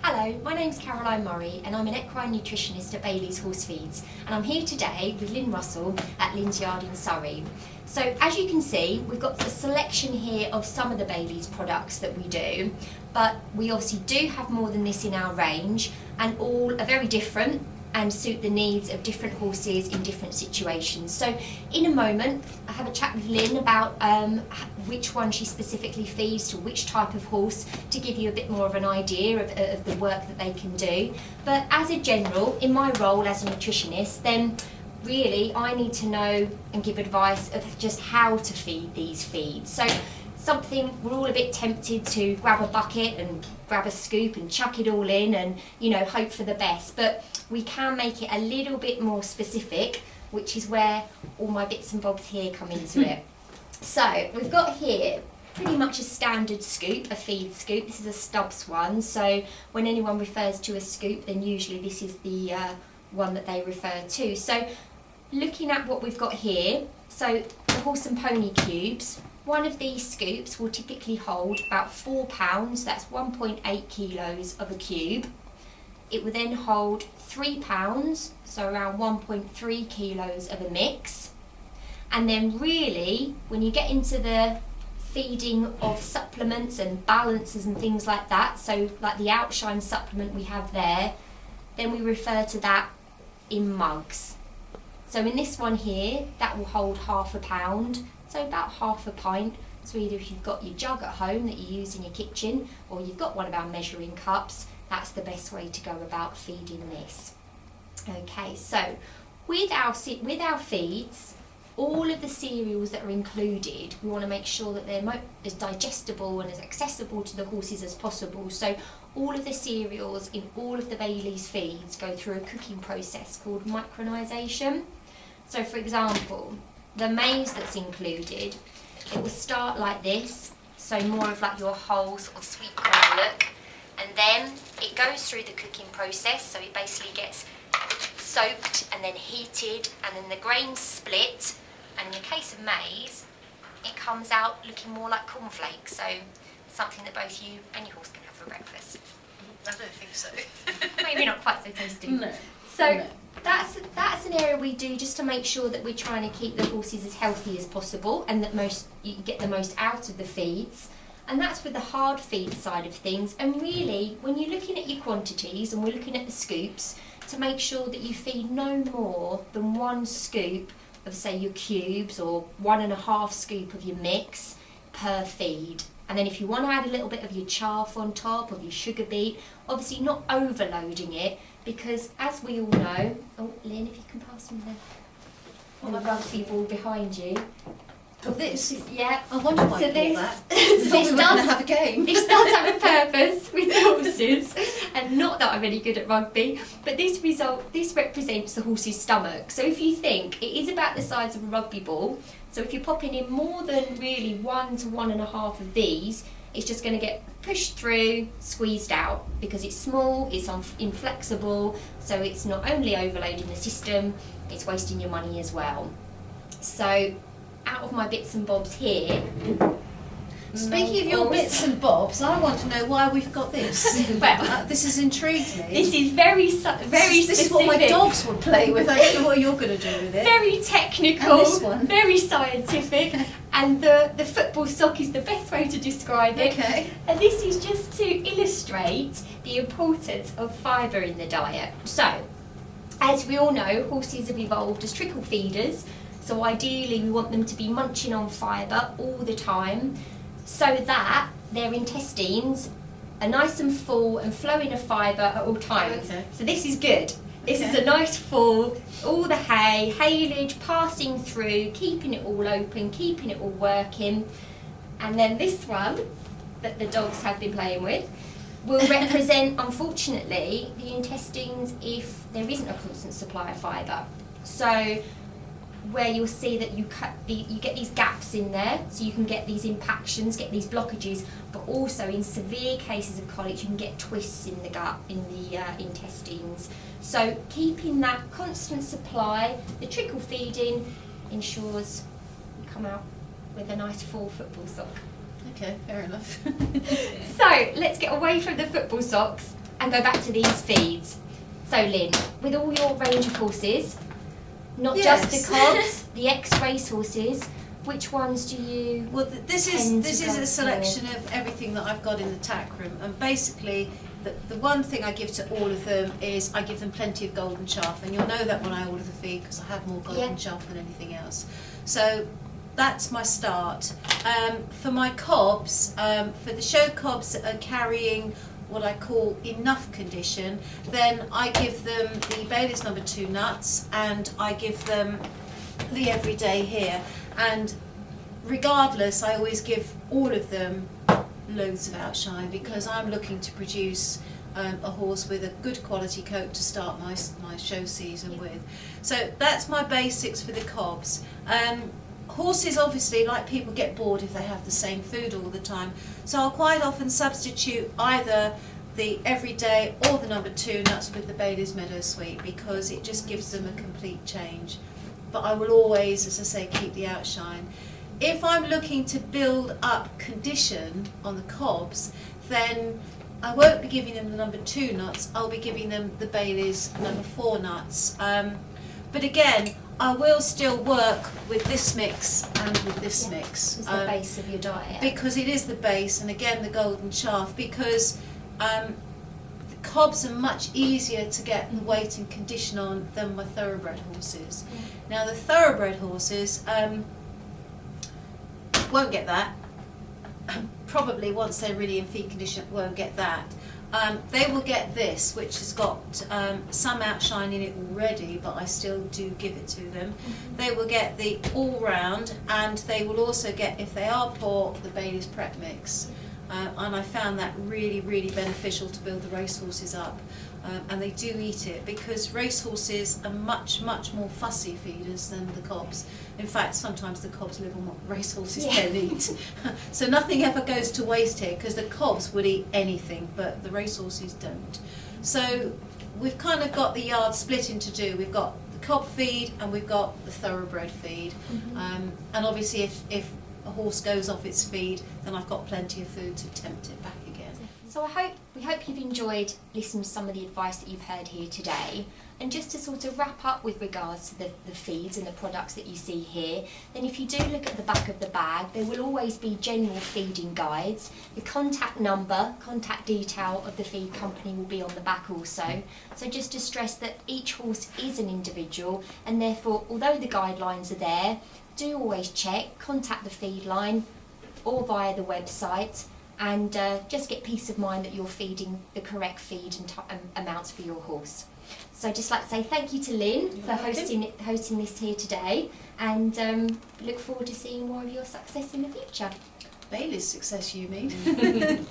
Hello, my name's Caroline Murray and I'm an equine nutritionist at Bailey's Horse Feeds, and I'm here today with Lynn Russell at Lynn's Yard in Surrey. So as you can see, we've got a selection here of some of the Bailey's products that we do, but we obviously do have more than this in our range, and all are very different and suit the needs of different horses in different situations. So in a moment, I have a chat with Lynn about which one she specifically feeds to which type of horse, to give you a bit more of an idea of the work that they can do. But as a general, in my role as a nutritionist, then really I need to know and give advice of just how to feed these feeds. So something we're all a bit tempted to grab a bucket and grab a scoop and chuck it all in and, you know, hope for the best, but we can make it a little bit more specific, which is where all my bits and bobs here come into it. So we've got here pretty much a standard scoop, a feed scoop. This is a Stubbs one, so when anyone refers to a scoop, then usually this is the one that they refer to. So looking at what we've got here, so the horse and pony cubes, one of these scoops will typically hold about 4 pounds, that's 1.8 kilos of a cube. It will then hold 3 pounds, so around 1.3 kilos of a mix. And then really, when you get into the feeding of supplements and balances and things like that, so like the Outshine supplement we have there, then we refer to that in mugs. So in this one here, that will hold half a pound, so about half a pint. So either if you've got your jug at home that you use in your kitchen, or you've got one of our measuring cups, that's the best way to go about feeding this. Okay, so with our feeds, all of the cereals that are included, we want to make sure that they're as digestible and as accessible to the horses as possible. So all of the cereals in all of the Bailey's feeds go through a cooking process called micronization. So for example, the maize that's included, it will start like this, so more of like your whole sort of sweet corn look, and then it goes through the cooking process, so it basically gets soaked and then heated, and then the grains split, and in the case of maize, it comes out looking more like cornflakes, so something that both you and your horse can have for breakfast. I don't think so. Maybe not quite so tasty. No. So no. That's an area we do just to make sure that we're trying to keep the horses as healthy as possible, and that you get the most out of the feeds. And that's for the hard feed side of things. And really, when you're looking at your quantities, and we're looking at the scoops, to make sure that you feed no more than 1 scoop of, say, your cubes, or 1.5 scoop of your mix per feed. And then if you want to add a little bit of your chaff on top, of your sugar beet, obviously not overloading it, because as we all know, oh Lynn, if you can pass me the rugby ball behind you. Oh, this? Yeah. I wonder why So you this, bought that. this we were going to does have a game. this does have a purpose with the horses, and not that I'm any good at rugby, but this represents the horse's stomach. So if you think, it is about the size of a rugby ball, so if you're popping in more than really 1 to 1.5 of these, it's just going to get pushed through, squeezed out, because it's small, it's inflexible, so it's not only overloading the system, it's wasting your money as well. So out of my bits and bobs here. Speaking of your bits and bobs, I want to know why we've got this. Well, this has intrigued me. This is very specific. This is what my dogs would play with. I don't know what you're going to do with it. Very technical, And this one. very scientific, and the football sock is the best way to describe it. Okay. And this is just to illustrate the importance of fibre in the diet. So, as we all know, horses have evolved as trickle feeders, so ideally we want them to be munching on fibre all the time, so that their intestines are nice and full and flowing of fibre at all times. Okay. So this is good. This is a nice full, all the hay, haylage passing through, keeping it all open, keeping it all working. And then this one, that the dogs have been playing with, will represent, unfortunately, the intestines if there isn't a constant supply of fibre. So where you'll see that you get these gaps in there, so you can get these impactions, get these blockages, but also in severe cases of colic you can get twists in the gut, in the intestines. So keeping that constant supply, the trickle feeding, ensures you come out with a nice full football sock. Okay, fair enough. So let's get away from the football socks and go back to these feeds. So Lynn, with all your range of horses, not just the cobs, the ex-race horses, which ones do you? Well, this is a selection of everything that I've got in the tack room, and basically the one thing I give to all of them is I give them plenty of golden chaff, and you'll know that when I order the feed because I have more golden chaff than anything else. So that's my start. For my cobs, for the show cobs that are carrying what I call enough condition, then I give them the Bailey's number 2 nuts, and I give them the everyday here. And regardless, I always give all of them loads of outshine because I'm looking to produce a horse with a good quality coat to start my show season with. So that's my basics for the cobs. Horses obviously, like people, get bored if they have the same food all the time, so I'll quite often substitute either the everyday or the number 2 nuts with the Bailey's Meadow Sweet because it just gives them a complete change. But I will always, as I say, keep the outshine. If I'm looking to build up condition on the cobs, then I won't be giving them the number 2 nuts, I'll be giving them the Bailey's number 4 nuts. But again, I will still work with this mix and with this mix. It's the base of your diet. Because it is the base, and again the golden chaff, because the cobs are much easier to get the weight and condition on than my thoroughbred horses. Now the thoroughbred horses won't get that. Probably once they're really in feed condition won't get that. They will get this, which has got some outshine in it already, but I still do give it to them. They will get the all-round, and they will also get, if they are poor, the Bailey's Prep Mix. And I found that really, really beneficial to build the racehorses up. And they do eat it because racehorses are much, much more fussy feeders than the cobs. In fact, sometimes the cobs live on what racehorses don't eat. So nothing ever goes to waste here because the cobs would eat anything, but the racehorses don't. So we've kind of got the yard split into two. We've got the cob feed and we've got the thoroughbred feed. And obviously if a horse goes off its feed, then I've got plenty of food to tempt it back again. So we hope you've enjoyed listening to some of the advice that you've heard here today. And just to sort of wrap up with regards to the feeds and the products that you see here, then if you do look at the back of the bag, there will always be general feeding guides. The contact number, contact detail of the feed company will be on the back also. So just to stress that each horse is an individual, and therefore, although the guidelines are there, do always check, contact the feed line or via the website, and just get peace of mind that you're feeding the correct feed and amounts for your horse. So I'd just like to say thank you to Lynn for hosting this here today, and look forward to seeing more of your success in the future. Bailey's success, you mean?